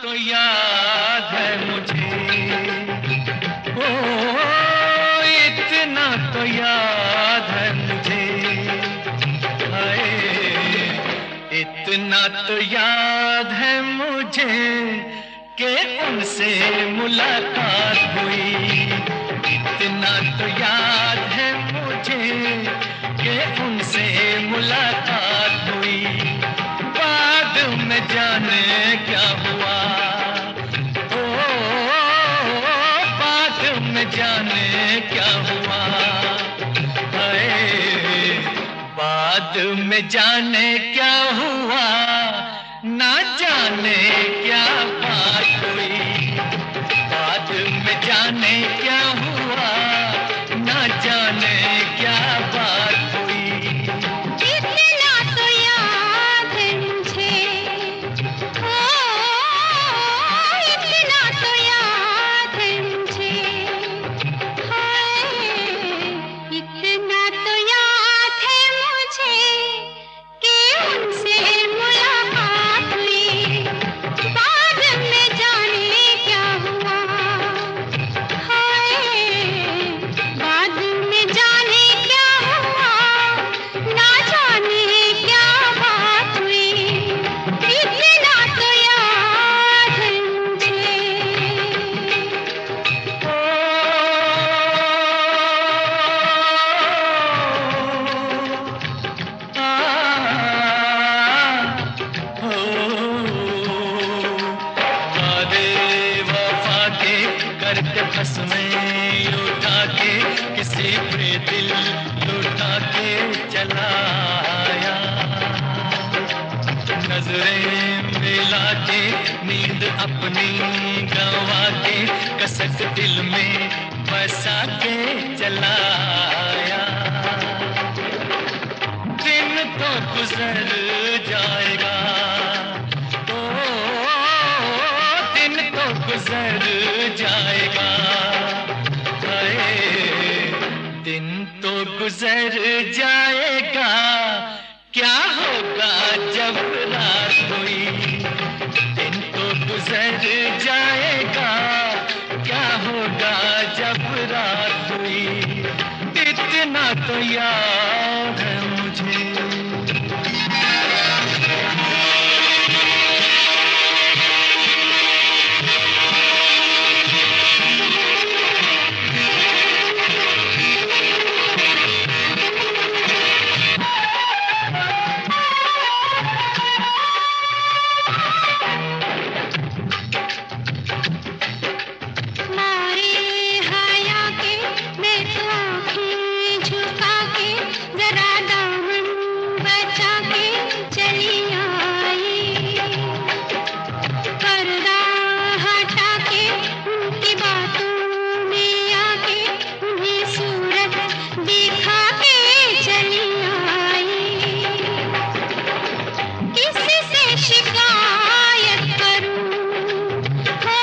तो याद है मुझे, ओ इतना तो याद है मुझे, हाय इतना तो याद है मुझे कि उनसे मुलाकात हुई। इतना तो याद है मुझे कि उनसे मुलाकात हुई। बाद में जाने क्या हुआ, ओ बाद में जाने क्या हुआ, हाय बाद में जाने क्या हुआ, ना जाने क्या बात हुई। बाद में जाने क्या हुआ, ना जाने क्या बात हुई। इतना तो याद है मुझे, ओ इतना तो याद है मुझे, हाय इतना तो याद है मुझे कि उनसे मुलाकात हुई। बाद में जाने क्या हुआ, हाय बाद में जाने क्या हुआ, ना जाने क्या बात हुई। इतना तो याद है मुझे। वादे वफा के करके बस में उठा के किसी पे दिल लुटा के चला आया। नजरें मिला के नींद अपनी गंवा के कसक दिल में बसा के चला आया। दिन तो गुजर जाएगा, ओ दिन तो गुजर जाएगा, हाय दिन तो गुजर जाएगा, क्या होगा जब रात हुई। दिन तो गुजर जाएगा, क्या होगा जब रात हुई। इतना तो याद है मुझे। मारे हया के मैं तो आँखें झुका के जरा दामन बचा के चली आई। पर्दा हटा के उनकी बातों में आके उन्हें सूरत दिखा के चली आई। किसी से शिकायत करूं, हो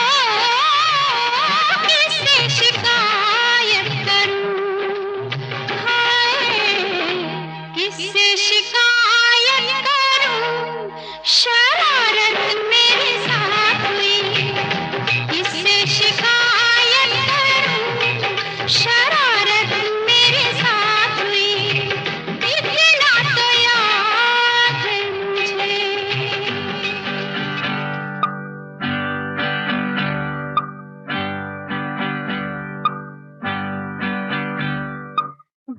किससे शिकायत करूं, हाय किससे शिकायत करूं। शरारत मेरे साथ हुई, किससे शिकायत करूं। शरारत मेरे साथ हुई। इतना तो याद है मुझे।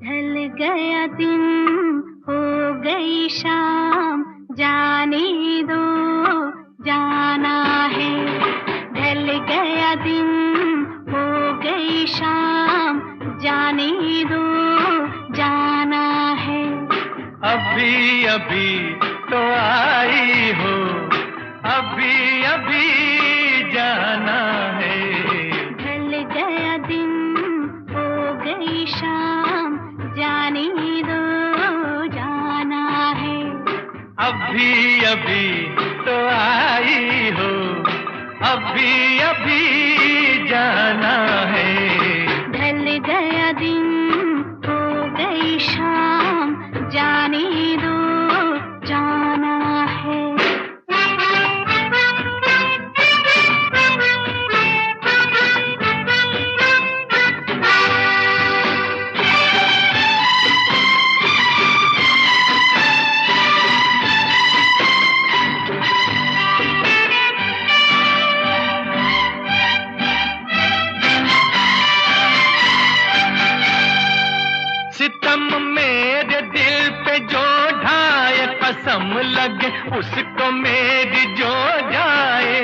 ढल गया दिन हो गई शाम, जाने दो जाना है। ढल गया दिन हो गई शाम, जाने दो जाना है। अभी अभी तो आई हो, अभी अभी जाना है। ढल गया दिन हो गई शाम, जाने दो जाना है। अभी अभी तो आई हो, अभी अभी जाना है। ढल गया दिन हो गई शाम, जाने दो जाना है। लगे उसको मेरी जो जाए,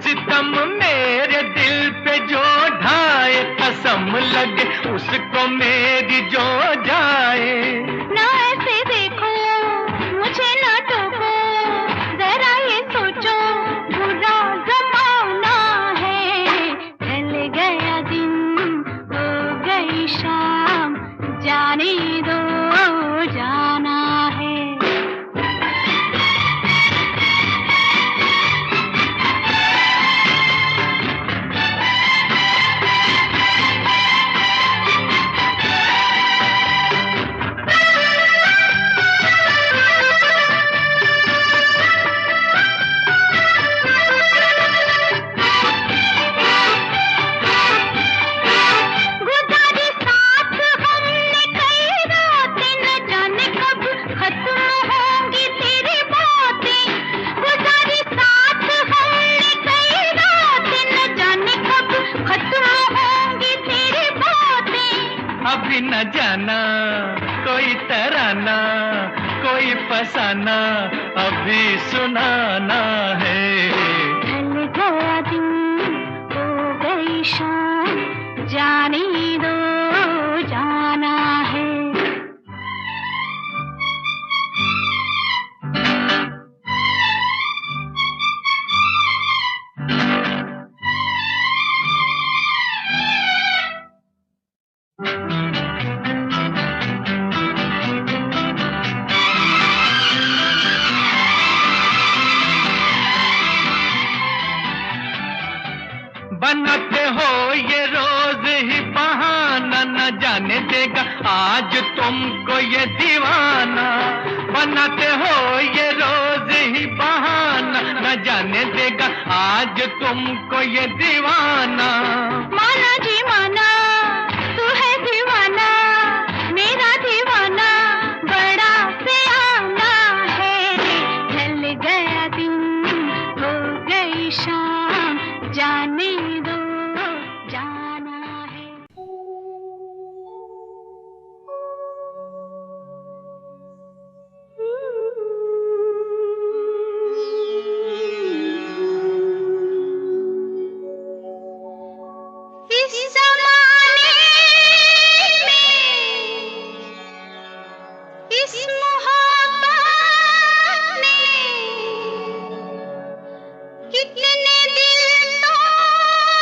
सितम मेरे दिल पे जो ढाए, कसम लगे उसको मेरी जो जाए। ना ऐसे देखो मुझे ना टोको, जरा ये सोचो बुरा जमाना है। ढल गया दिन हो गई शाम, जाने दो जाना है। अभी न जाना कोई तराना, कोई फसाना अभी सुनाना है। ढल गया दिन हो गई शाम, जाने दो जाना है। बनाते हो ये रोज ही बहाना, न जाने देगा आज तुमको ये दीवाना। बनाते हो ये रोज ही बहाना, न जाने देगा आज तुमको ये दीवाना। माना जी माना, तू है दीवाना, मेरा दीवाना बड़ा सियाना है। ढल गया दिन हो गई शाम, जाने दो जाना है। इस ज़माने में, इस मोहब्बत ने कितने दिल तोड़े।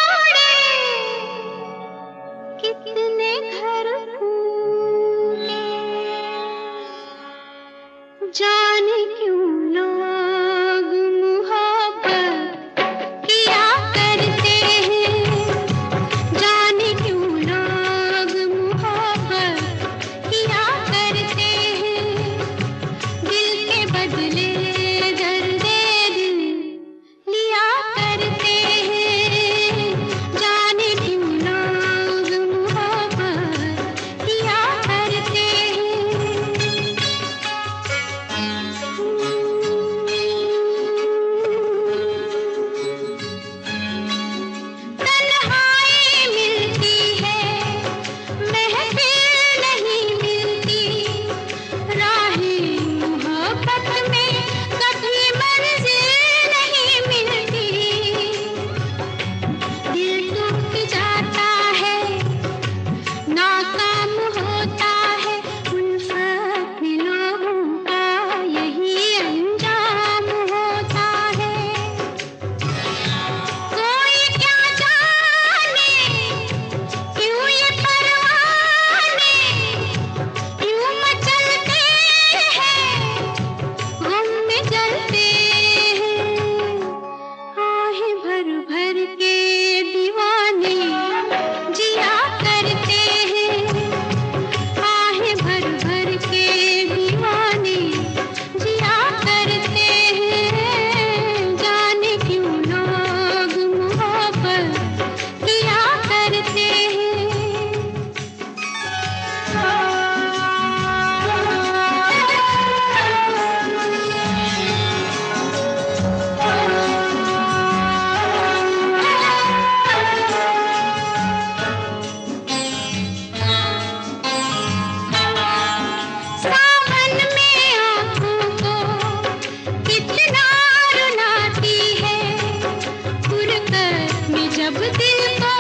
जब दिल को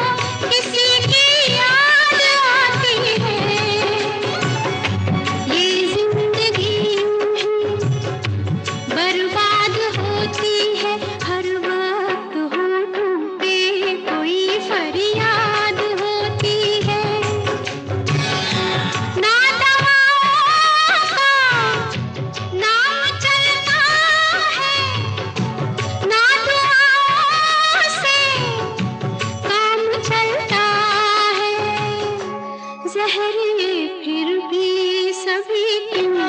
किसी की याद आती है, ये जिंदगी बर्बाद होती है। हर वक्त होठों पे कोई फरियाद होती है। ना दवाओं का नाम चलता है, ना दुआओं से काम चलता है। जहर ये फिर भी सभी क्यों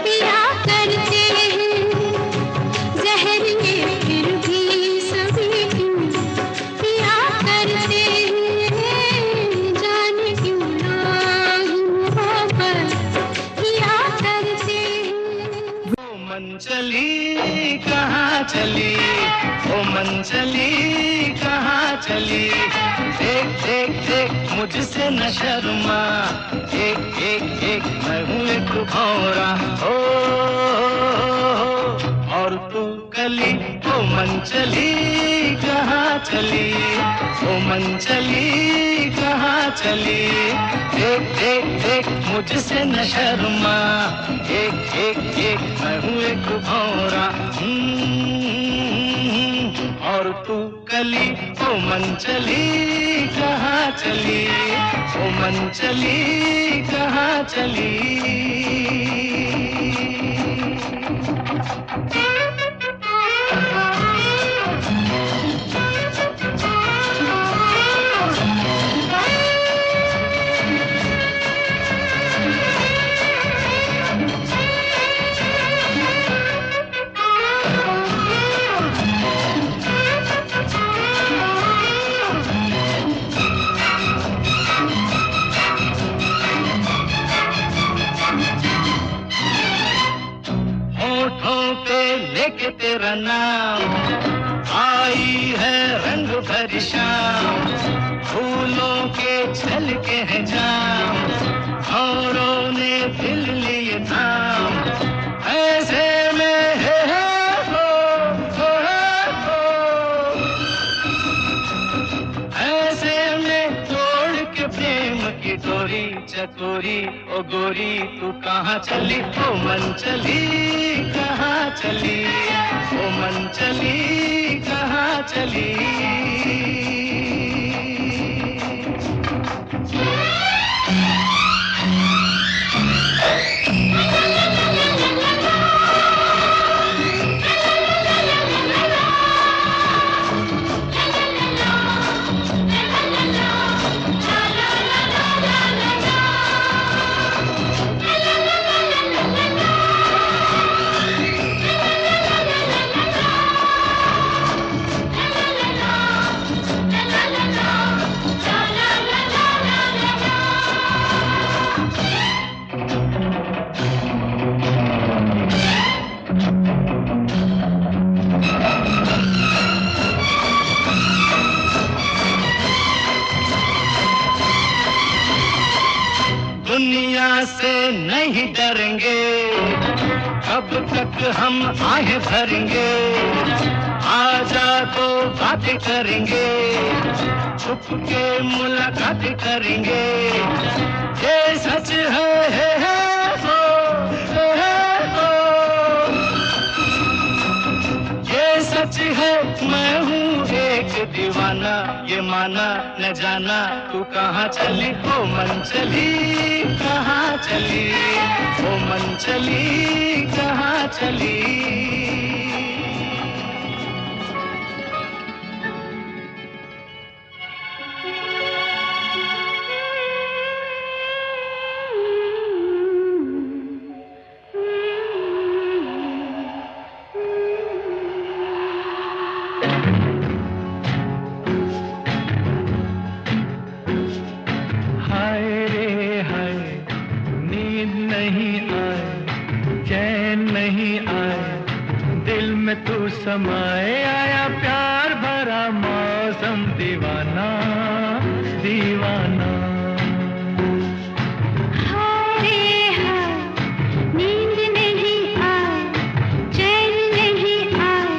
पिया करते हैं, जहर ये फिर भी सभी क्यों पिया करते हैं। जाने क्यों लोग मोहब्बत किया करते हैं। वो मन चली कहाँ चली, वो मन चली कहाँ चली। देख देख देख मुझसे न शर्मा, एक एक एक मैं हूँ एक भौरा। हो और तू कली, वो मन चली कहाँ चली, वो मन चली कहाँ चली। देख देख देख मुझसे न शर्मा, एक एक एक मैं हूँ एक भौरा। और तू कली, वो मन चली कहाँ चली, वो मन चली कहाँ चली। होठों पे लेके तेरा नाम, आई है रंग भरी शाम। फूलों के छलके हैं जाम, औरों ने दिल लिए थाम। ऐसे में है हो, ऐसे में तोड़ के प्रेम की डोरी चकोरी। ओ गोरी तू कहाँ चली, ओ मन चली कहाँ चली, ओ मन चली कहाँ चली। दुनिया से नहीं डरेंगे, कब तक हम आहें भरेंगे। आजा तो बातें करेंगे, छुप के मुलाकातें करेंगे। ये सच है वो, ये सच है मैं हूँ एक दीवाना। ये माना न जाना तू कहाँ चली, ओ मन चली कहाँ चली, ओ मन चली कहाँ चली। हाय रे हाय, नींद नहीं आए, चैन नहीं आए, दिल में तू समाए। आया प्यार भरा मौसम, दीवाना दीवाना। हाय रे हाय, नींद नहीं आए, चैन नहीं आए,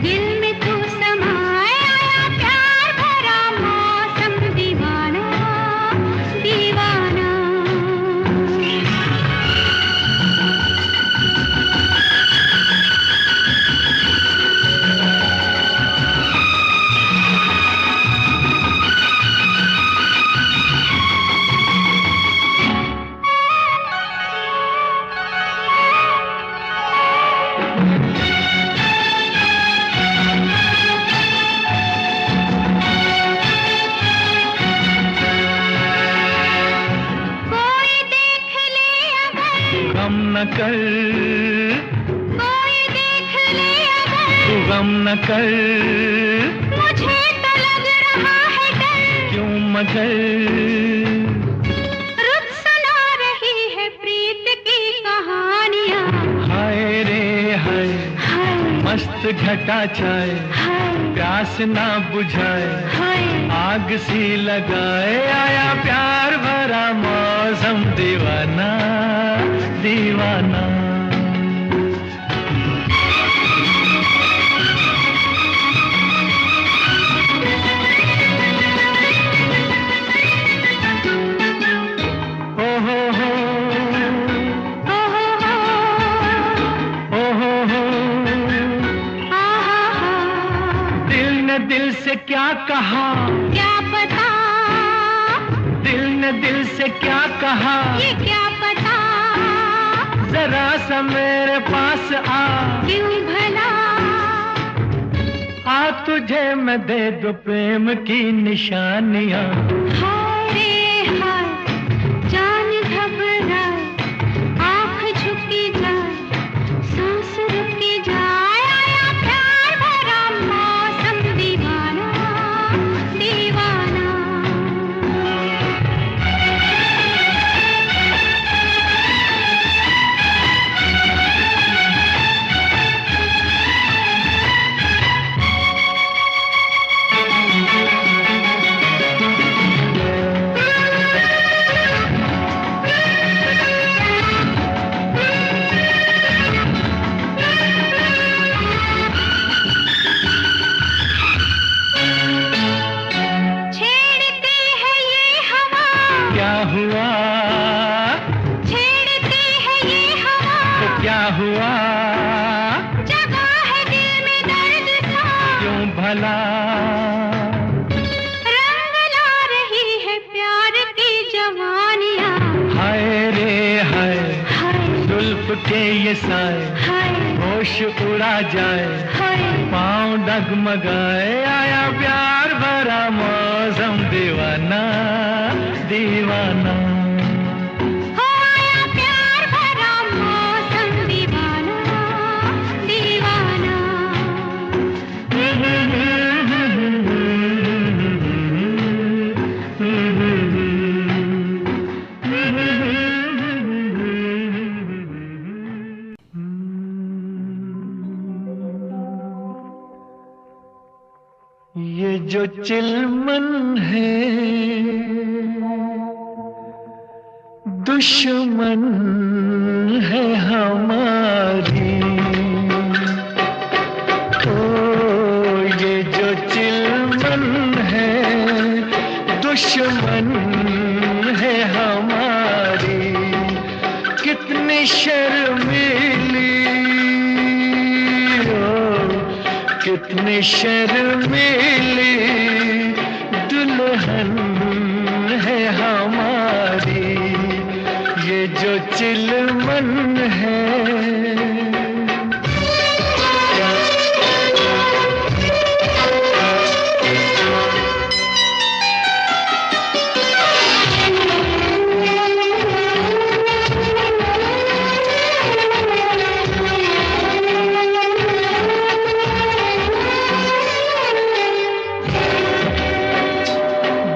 दिल में तू समाए। आया प्यार कर, कोई देख ले अगर, तू गम न कर, मुझे तो लग रहा है डर। क्यों मगर, रुत सुना रही है प्रीत की कहानियाँ। हाय रे हाय, हाय मस्त घटा छाए, हाय प्यास ना बुझाए, हाय, आग सी लगाए, आया प्यार भरा मौसम, दीवाना दीवाना। ओ हो हो, ओ हो हो, ओ हो हो, आ हा हा, दिल ने दिल से क्या कहा, क्या पता, दिल ने दिल से क्या कहा, ये क्या पता, जरा सा मेरे पास आ, क्यों भला, आ तुझे मैं दे दूं प्रेम की निशानियां। हाय रे हाय, जान घबराए, आँख झुकी जाए, सांस रुकी जाए, आया प्यार भरा मौसम, दीवाना दीवाना। छेड़ती है ये हवा, क्या हुआ, छेड़ती है ये हवा, तो क्या हुआ, जगा है दिल में दर्द सा, क्यों भला, रंग ला रही है प्यार की जवानियाँ। हाय रे हाय, हाय जुल्फ के ये साए, हाय होश उड़ा जाए, हाय, पाँव डगमगाए, आया प्यार भरा मौसम, दीवाना दीवाना। हो आया प्यार भरा मौसम, दीवाना दीवाना। ये जो चिलमन है दुश्मन है हमारी, ओ ये जो चिलमन है दुश्मन है हमारी, कितनी शर्मीली, कितनी शर्मीली दुल्हन है हमारी, ये जो चिलमन है।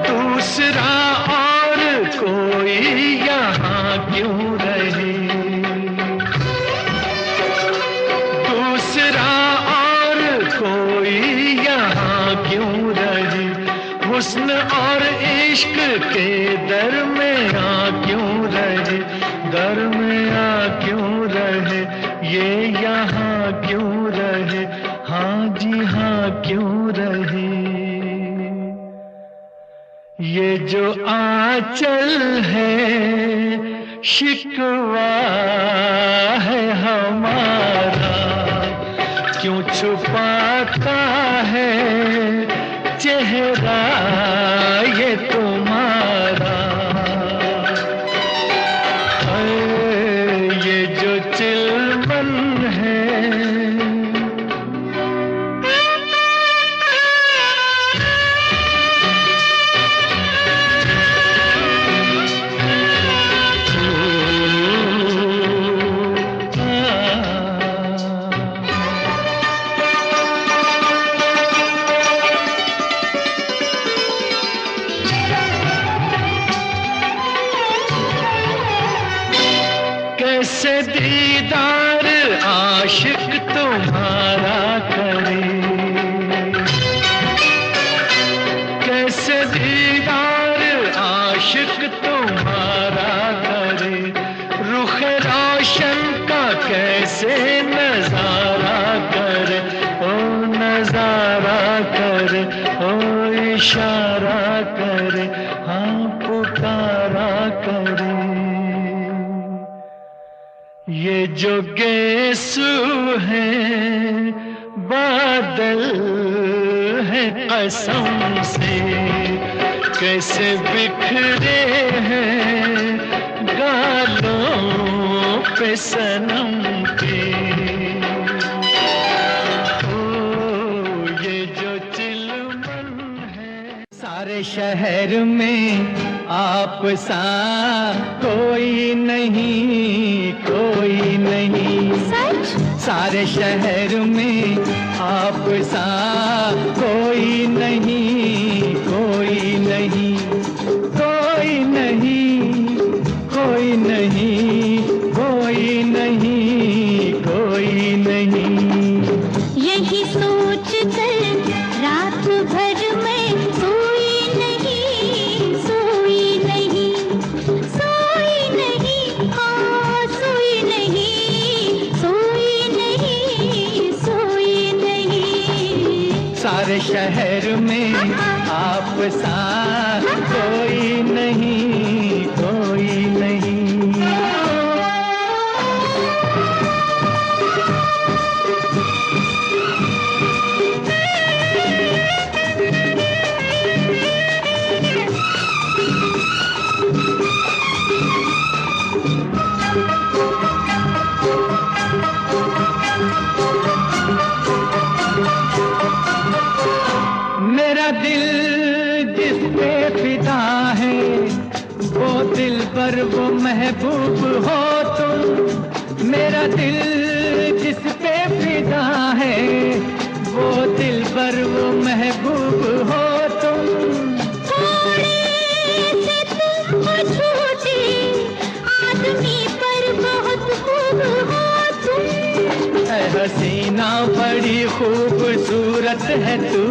दूसरा और कोई यहाँ क्यों रहे, दूसरा और कोई यहाँ क्यों रहे, हुस्न और इश्क के दरमियाँ क्यों रहे, दरमियाँ क्यों रहे, ये यहाँ क्यों रहे, हाँ जी हाँ क्यों रहे। ये जो आंचल है शिकवा है हमारा, क्यों छुपाता है चेहरा ये तुम्हारा, ये जो चिलमन है। दीदार आशिक तुम्हारा करे, कैसे दीदार आशिक तुम्हारा करे, रुख रोशन का कैसे नजारा करे, ओ नजारा करे, ओ इशारा करे, हाँ पुकारा करे। ये जो गेसू है बादल है कसम से, कैसे बिखरे हैं गालों पे सनम के, ओ ये जो चिलमन है। सारे शहर में आप सा कोई नहीं, कोई नहीं। सच? सारे शहर में आप सा कोई नहीं, कोई नहीं, कोई नहीं, कोई नहीं, कोई नहीं, कोई नहीं। यही सोच कर रात भर में सोई नहीं, सोई नहीं, सोई नहीं, हाँ सोई नहीं, सोई नहीं, सोई नहीं। सारे शहर में आप सा कोई नहीं, कोई नहीं। मेरा दिल जिस पे फिदा है, वो दिल पर वो महबूब हो तुम। मेरा दिल जिस पे फिदा है, वो दिल पर वो महबूब हो तुम। थोड़े से तुम हो छोटे, आदमी पर बहुत खूब हो तुम। ऐ हसीना बड़ी खूबसूरत है तू,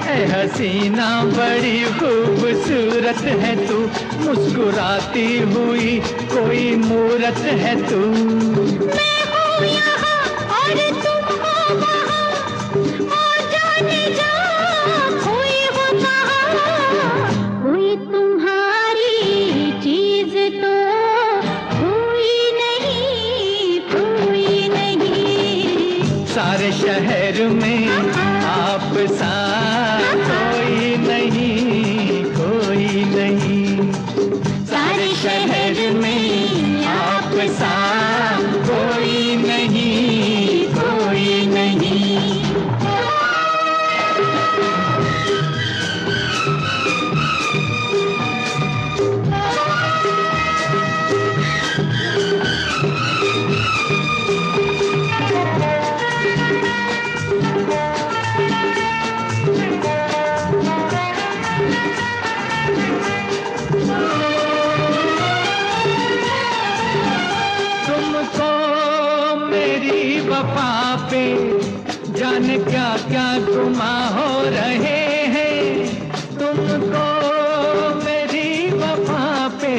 ऐ हसीना बड़ी खूबसूरत है तू, मुस्कुराती हुई कोई मूरत है तू। मैं हूँ यहाँ और तुम हो वहाँ, और जाने जा कोई हो कहाँ। कोई तुम्हारी चीज तो कोई नहीं, कोई नहीं। सारे शहर में आप सा कोई नहीं, कोई नहीं। सारे शहर में आप सा कोई नहीं, कोई नहीं। वफा पे जाने क्या क्या गुमा हो रहे हैं, तुमको मेरी वफा पे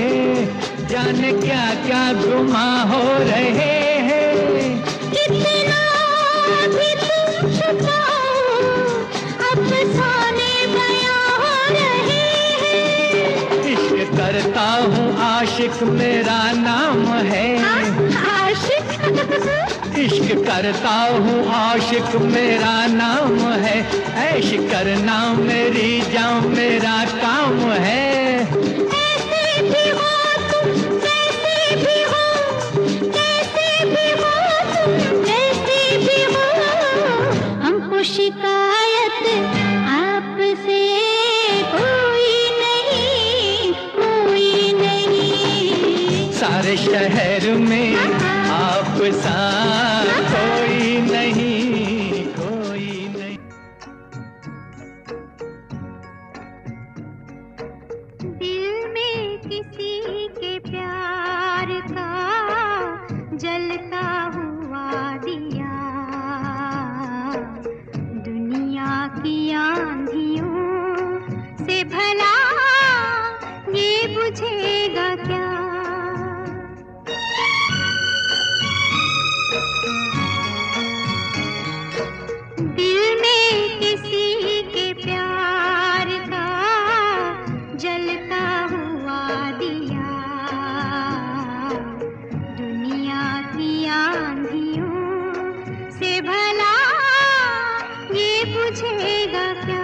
जाने क्या क्या गुमा हो रहे हैं। कितना भी तुम छुपाओ, अफसाने बयां हो रहे हैं। इश्क करता हूँ आशिक मेरा नाम है, आशिक। इश्क करता हूँ आशिक मेरा नाम है, ऐश करना मेरी जान मेरा काम है। ऐसे भी हो तुम, कैसे भी हो, कैसे भी हो तुम, कैसे भी हो। हमको शिकायत आपसे कोई नहीं, कोई नहीं। सारे शहर में आप सा कोई नहीं, कोई नहीं। दिल में किसी के प्यार की आंधियों से भला ये बुझेगा क्या? दिल में किसी के प्यार का जलता हुआ दिया, दुनिया की आंधियों से भला ये बुझेगा क्या?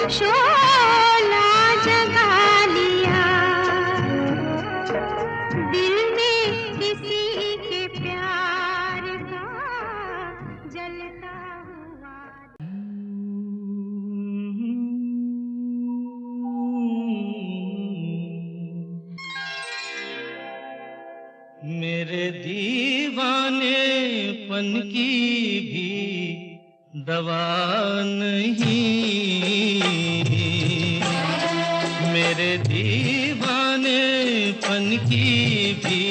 शोला जगा लिया, दिल में किसी के प्यार का जलता हुआ। मेरे दीवानेपन की भी दवा नहीं, मेरे दीवानेपन की भी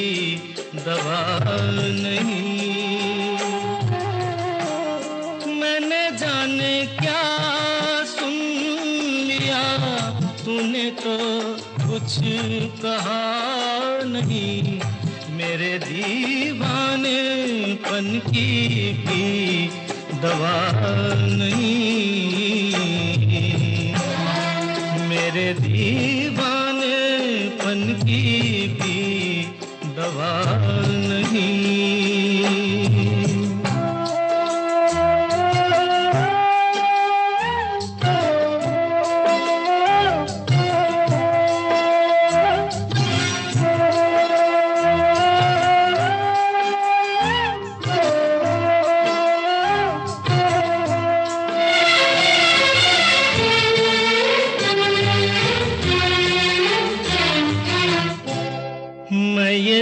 दवा नहीं। मैंने जाने क्या सुन लिया, तूने तो कुछ कहा नहीं। मेरे दीवानेपन की भी दवा नहीं, मेरे दीवानेपन की भी दवा नहीं।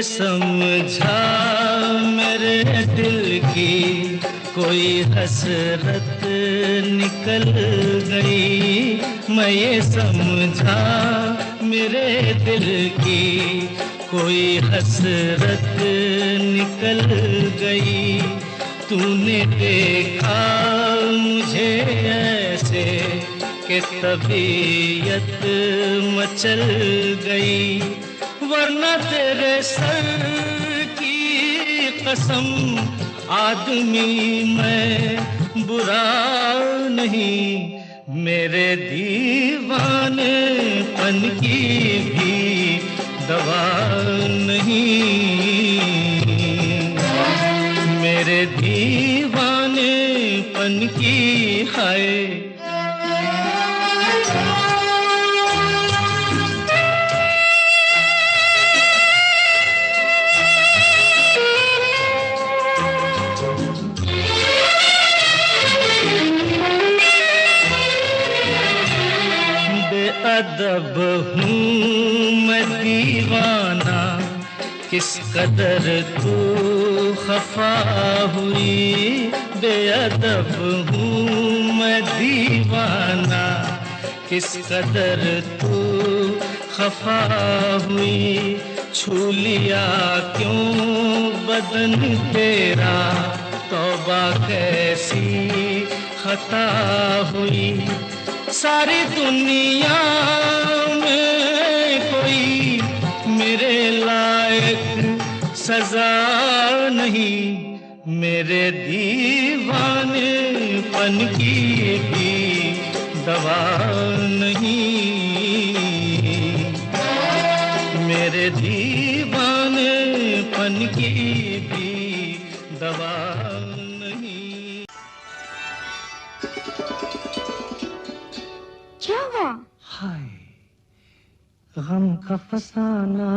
समझा मेरे दिल की कोई हसरत निकल गई, मैं ये समझा मेरे दिल की कोई हसरत निकल गई। तूने देखा मुझे ऐसे कि तबीयत मचल गई, वरना तेरे सर की कसम आदमी मैं बुरा नहीं। मेरे दीवानेपन की भी दवा नहीं, मेरे दीवानेपन की हाय। बेअदब हूँ मैं दीवाना, किस कदर तू खफा हुई। बेअदब हूँ मैं दीवाना, किस कदर तू खफा हुई। छू लिया क्यों बदन तेरा, तौबा कैसी खता हुई। सारी दुनिया में कोई मेरे लायक सजा नहीं, मेरे दीवानेपन की भी दवा नहीं, मेरे दीवानेपन की भी दवा नहीं। क्या हुआ? हाय गम का फसाना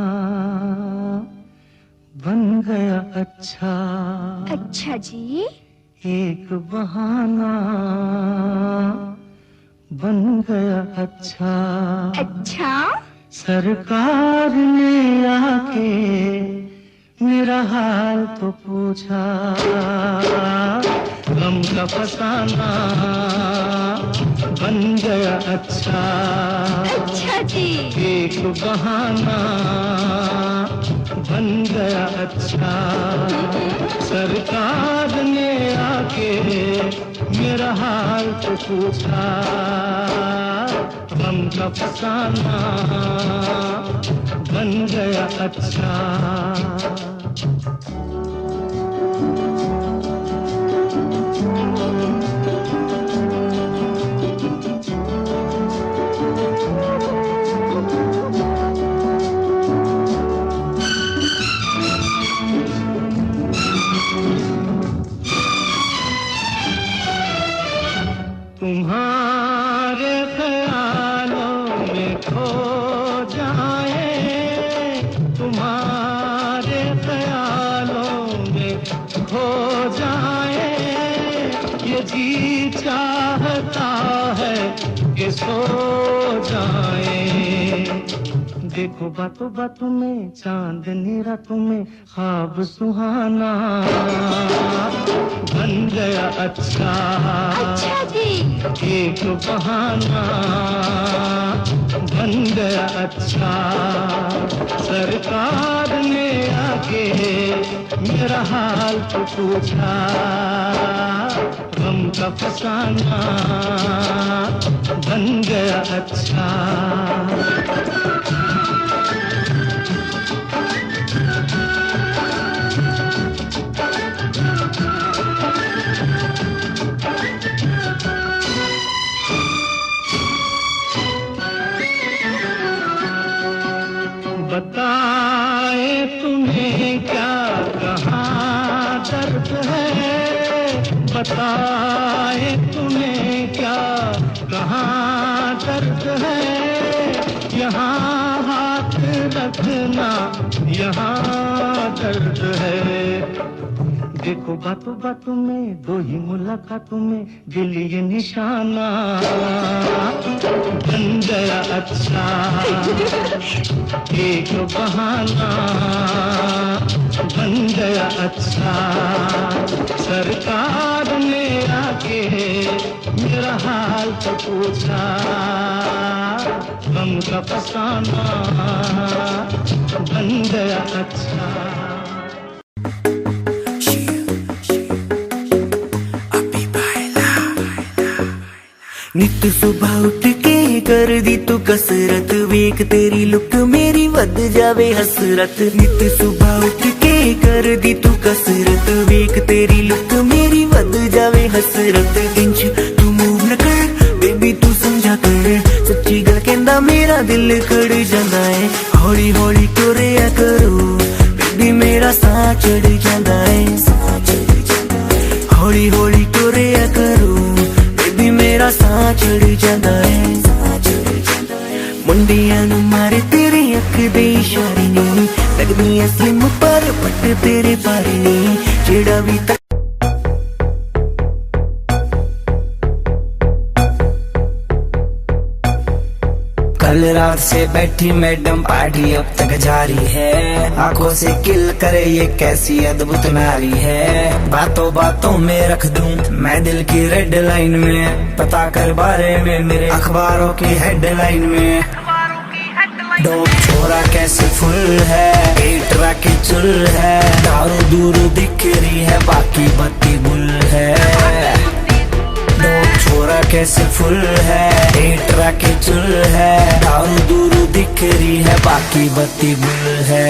बन गया अच्छा। अच्छा जी। एक बहाना बन गया अच्छा। अच्छा? सरकार ने आके मेरा हाल तो पूछा। गम का फसाना बन गया अच्छा। अच्छा जी। एक बहाना बन गया अच्छा। सरकार ने आके मेरा हाल तो पूछा। गम का फसाना बन गया अच्छा। तुम्हारे ख्यालों में खो जाए, तुम्हारे ख्यालों में खो जाए। ये जी चाहता है कि सो जाए। देखो बातों बातों में चांदनी रातों में ख्वाब सुहाना बन गया अच्छा। अच्छा जी। एक बहाना बन गया अच्छा। सरकार ने आके मेरा हाल तो पूछा। गम का फसाना बन गया अच्छा। बताए तुम्हें क्या कहाँ दर्द है, बताए तुम्हें क्या कहाँ दर्द है। यहाँ हाथ रखना यहाँ दर्द है। देखो बातों बातों में दो ही मुलाकातों में दिल ये निशाना बन गया अच्छा। एक बहाना बन गया अच्छा। सरकार ने आके मेरा हाल तो पूछा। गम का फसाना बन गया अच्छा। नित सुबह उठ के कर दी तू कसरत, वेख तेरी लुक मेरी वध जावे हसरत। नित सुबह उठ के कर दी तू कसरत, वेख तेरी लुक मेरी वध जावे हसरत। इंच तू मूव न कर बेबी तू ਤਾਂ ਮੇਰਾ ਦਿਲ ਖੜ ਜਾਂਦਾ ਏ ਹੌਲੀ ਹੌਲੀ ਤੁਰਿਆ ਕਰੋ ਬੇਬੀ ਮੇਰਾ ਸਾਹ ਚੜ ਜਾਂਦਾ ਏ ਹੌਲੀ ਹੌਲੀ ਤੁਰਿਆ ਕਰੋ ਬੇਬੀ ਮੇਰਾ ਸਾਹ ਚੜ ਜਾਂਦਾ ਏ ਮੁੰਡਿਆਂ ਨੂੰ ਮਾਰੇ ਤੇਰੀ ਅੱਖ ਦੇ ਇਸ਼ਾਰੇ ਨੀ ਲੱਗਦੀ ਐ ਸਲਿਮ ਪਰ ਪੱਟ ਤੇਰੇ ਬਾਰੇ ਨੀ ਜਿਹੜਾ ਵੀ कल रात से बैठी मैडम पार्टी अब तक जारी है आंखों से किल करे ये कैसी अद्भुत नारी है बातों बातों में रख दूं मैं दिल की रेड लाइन में पता कर बारे में मेरे अखबारों की हेडलाइन में डोप छोरा कैसे फुल है पेटरा की चुल है दारू दूर दिख रही है बाकी बत्ती गुल है डोप छोरा कैसे फुल है पेटरा की चुल है दारू दूर दिख रही है बाकी बत्ती गुल है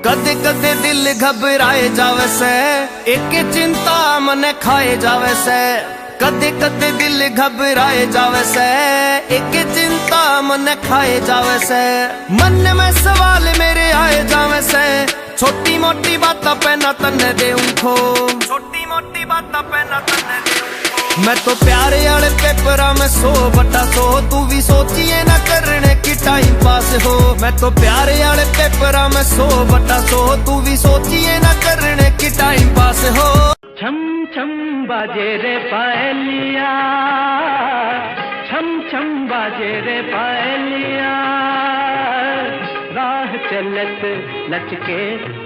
कदे कदे दिल घबराए जावे से एक चिंता मन खाए जावे से कदे कदे दिल घबराए जावे से एक चिंता मन खाए जावे से मन में सवाल मेरे आए जावे से छोटी मोटी बात पे न तन्ने दे उनको छोटी मोटी बात पे न तन्ने दे मैं तो प्यारे वाले पेपरा में 100/100 तू भी सोचिए ना करने की टाइम पास हो मैं तो प्यारे वाले पेपरा में 100/100 तू भी सोचिए ना करने की टाइम पास हो छम छम बाजे रे पायलिया छम छम बाजे रे पायलिया राह चलत लचके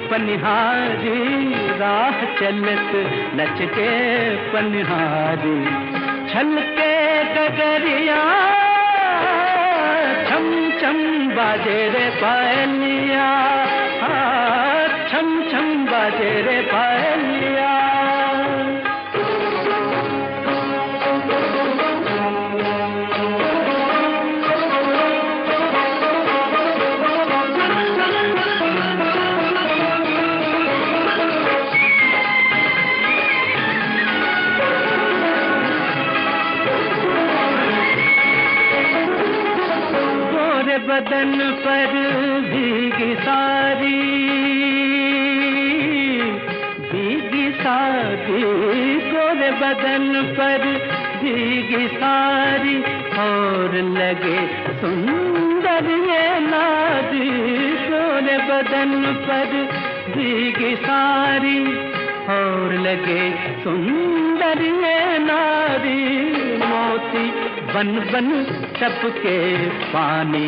पनिहारी राह चलत लचके पनिहारी छलके गगरिया छम छम बाजे रे पायलिया छम छम बाजे रे पायलिया बदन पर भीगी सारी गोरे बदन पर भीगी सारी और लगे सुंदर ये नारी गोरे बदन पर भीगी सारी और लगे सुंदर ये नारी मोती बन बन टपके पानी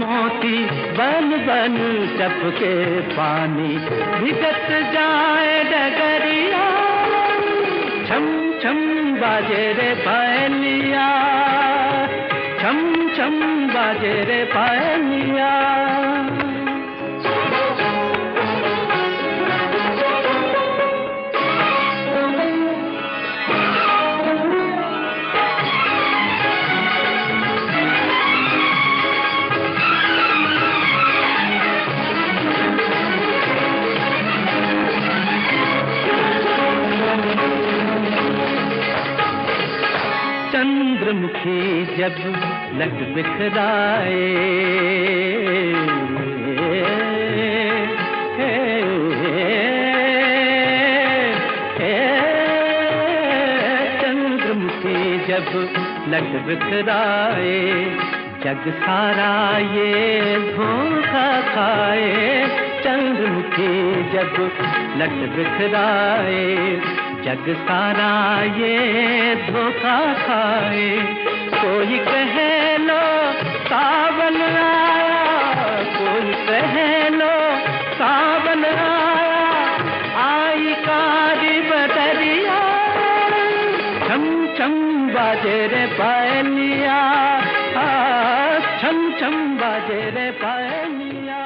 मोती बन बन टपके पानी भिगत जाए डगरिया छम छम बाजे रे पायलिया छम छम बाजे रे पायलिया चंद्रमुखी जब लट बिखराए चंद्रमुखी जब लट बिखराए जग सारा ये धोखा खाए चंद्रमुखी जब लट बिखराए जग सारा ये धोखा खाए कोई कह लो सावन आया कोई कह लो सावन आया आई कारी बदरिया छम छम बाजे रे पायलिया छम छम बाजे रे पायलिया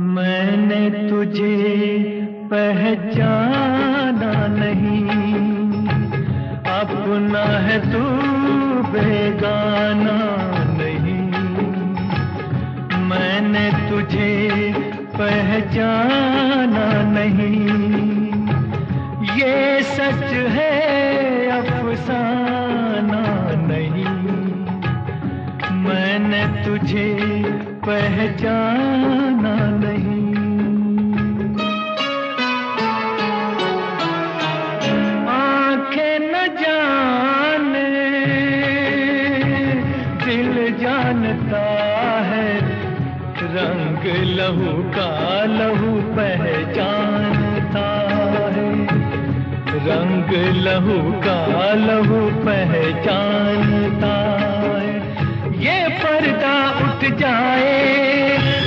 मैंने तुझे पहचाना नहीं, अपना है तू बेगाना नहीं। मैंने तुझे पहचाना नहीं, ये सच है अफसाना नहीं। मैंने तुझे पहचाना नहीं। आंखें न जाने दिल जानता है, रंग लहू का लहू पहचानता है। रंग लहू का लहू पहचानता है। ये पर्दा उठ जाए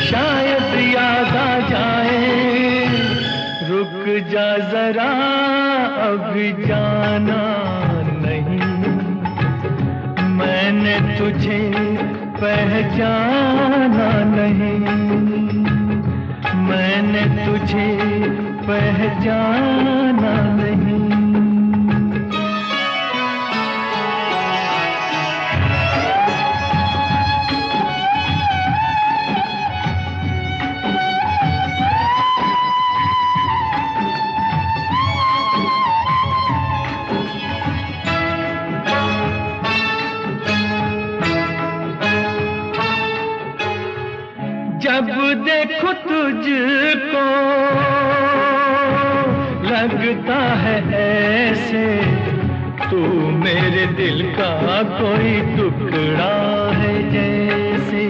शायद याद आ जाए, रुक जा जरा अभी जाना नहीं। मैंने तुझे पहचाना नहीं, मैंने तुझे पहचाना नहीं। जब देखो तुझको लगता है ऐसे, तू मेरे दिल का कोई टुकड़ा है जैसे।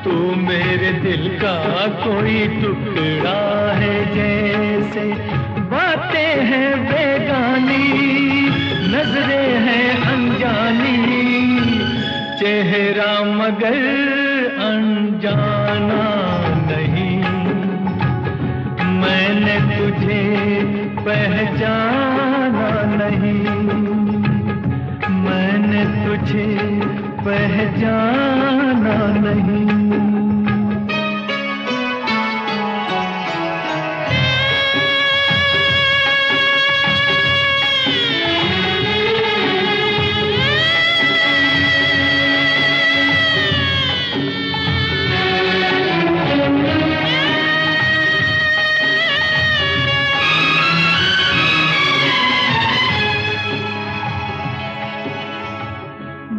तू मेरे दिल का कोई टुकड़ा है जैसे। बातें हैं बेगानी, नजरें हैं अनजानी, चेहरा मगर अनजाना नहीं। मैंने तुझे पहचाना नहीं, मैंने तुझे पहचाना नहीं।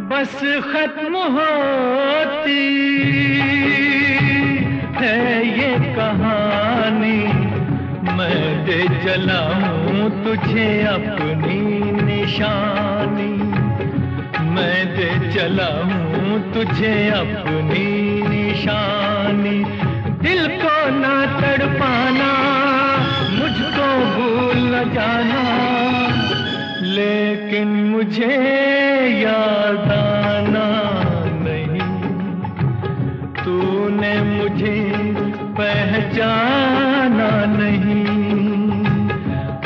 बस खत्म होती है ये कहानी, मैं दे चला हूँ तुझे अपनी निशानी। मैं दे चला हूँ तुझे अपनी निशानी। दिल को ना तड़पाना, मुझको भूल न जाना, लेकिन मुझे याद आना नहीं। तूने मुझे पहचाना नहीं,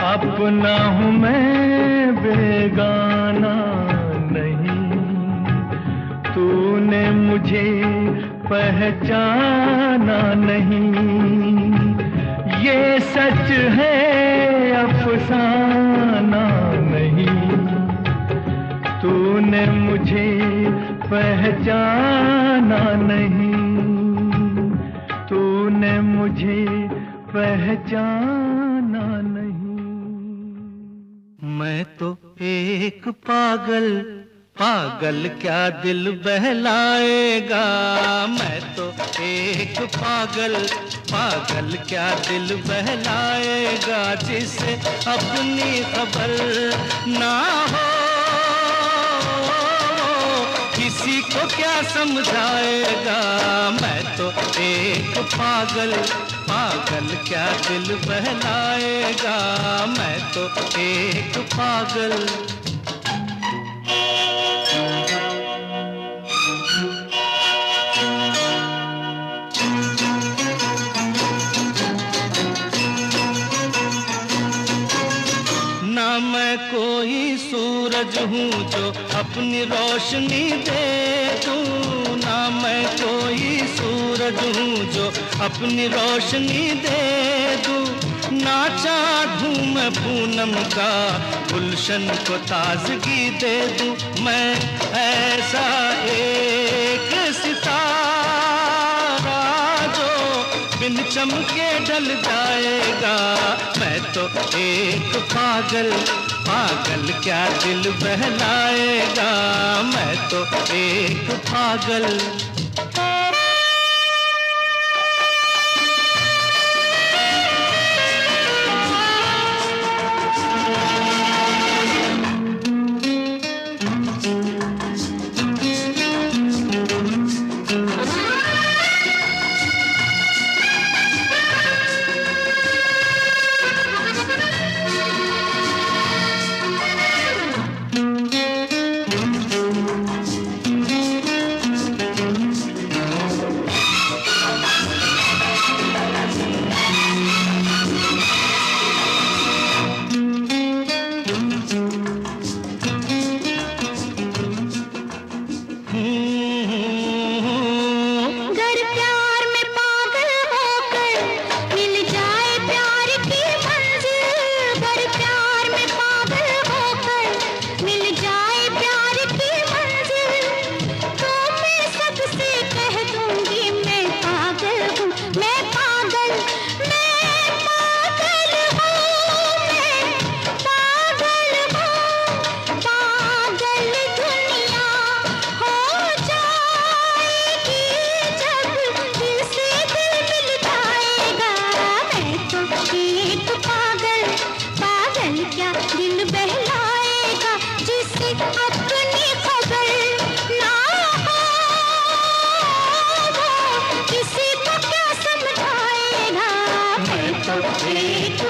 अपना हूँ मैं बेगाना नहीं। तूने मुझे पहचाना नहीं, ये सच है अफसाना नहीं। तूने मुझे पहचाना नहीं, तूने मुझे पहचाना नहीं। मैं तो एक पागल, पागल क्या दिल बहलाएगा। मैं तो एक पागल, पागल क्या दिल बहलाएगा, जिसे अपनी खबर ना हो किसी को क्या समझाएगा। मैं तो एक पागल, पागल क्या दिल बहलाएगा। मैं तो एक पागल। ना मैं कोई सूरत सूरज हूँ जो अपनी रोशनी दे दूँ, ना मैं कोई सूरज हूँ जो अपनी रोशनी दे दूँ, ना चाहूँ मैं पूनम का गुलशन को ताजगी दे दूँ। मैं ऐसा एक सितारा जो बिन चमके ढल जाएगा। मैं तो एक पागल, पागल क्या दिल बहलाएगा। मैं तो एक पागल।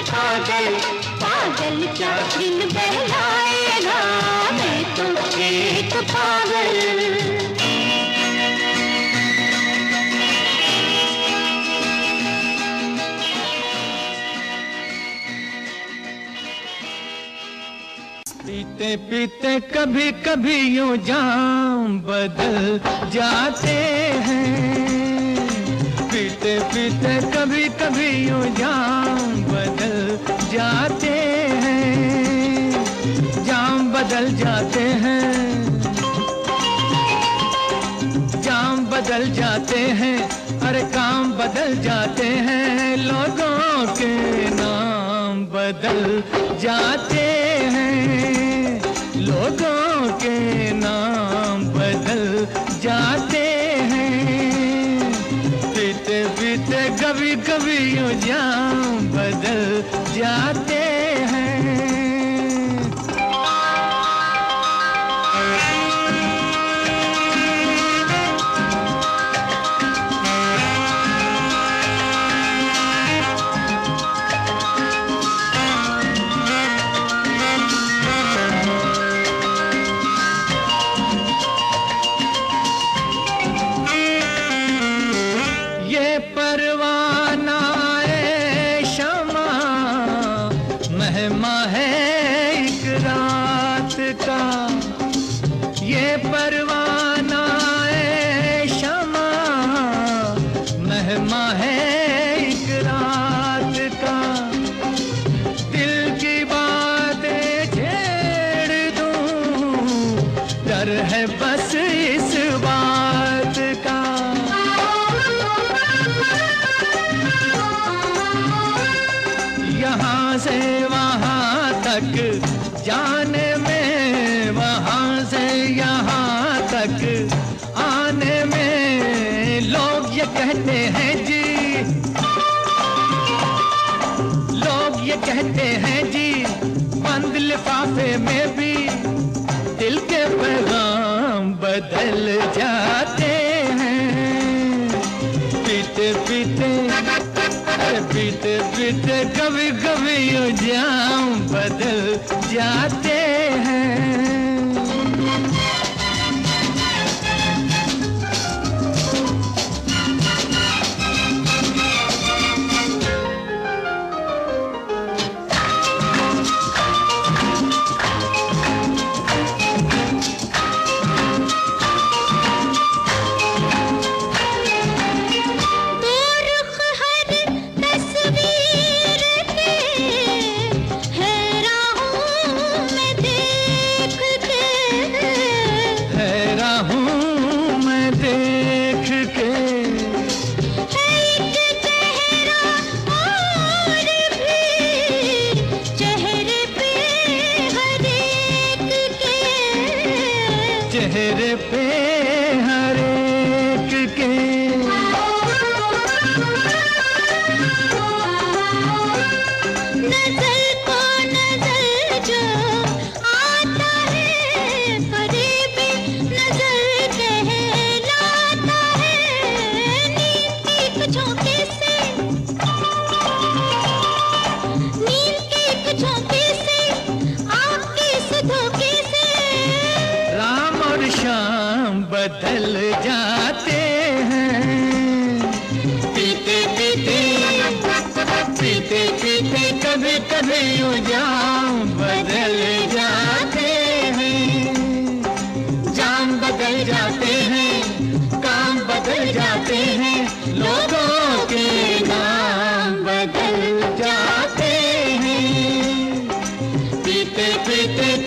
पागल पागल क्या दिल बहलाएगा। मैं तो एक पागल। पीते पीते कभी कभी यूं जाम बदल जाते हैं। पीते पीते कभी कभी यूं जाम बदल जाते हैं। जाम बदल जाते हैं, जाम बदल जाते हैं। अरे काम बदल जाते हैं, लोगों के नाम बदल जाते हैं। लोगों के नाम बदल जाते हैं। पीते पीते कभी कभी यूं जाम बदल जाते हैं। ये परवाना है शमा, मेहमा है एक रात का। दिल की बातें छेड़ दूं, डर है बस इस बात का। यहाँ से वहाँ तक जाने में, वहाँ से यहाँ तक आने में, लोग ये कहते हैं जी, लोग ये कहते हैं जी, बंद लिफाफे में भी दिल के पैगाम बदल जाते हैं। पीते पीते पीते पीते कभी कभी यूं जाम बदल जाते हैं। झोंके से, नींद के एक झोंके से, आपके इस धोखे से राम और श्याम बदल जाते हैं। पीते पीते पीते पीते कभी कभी उजाला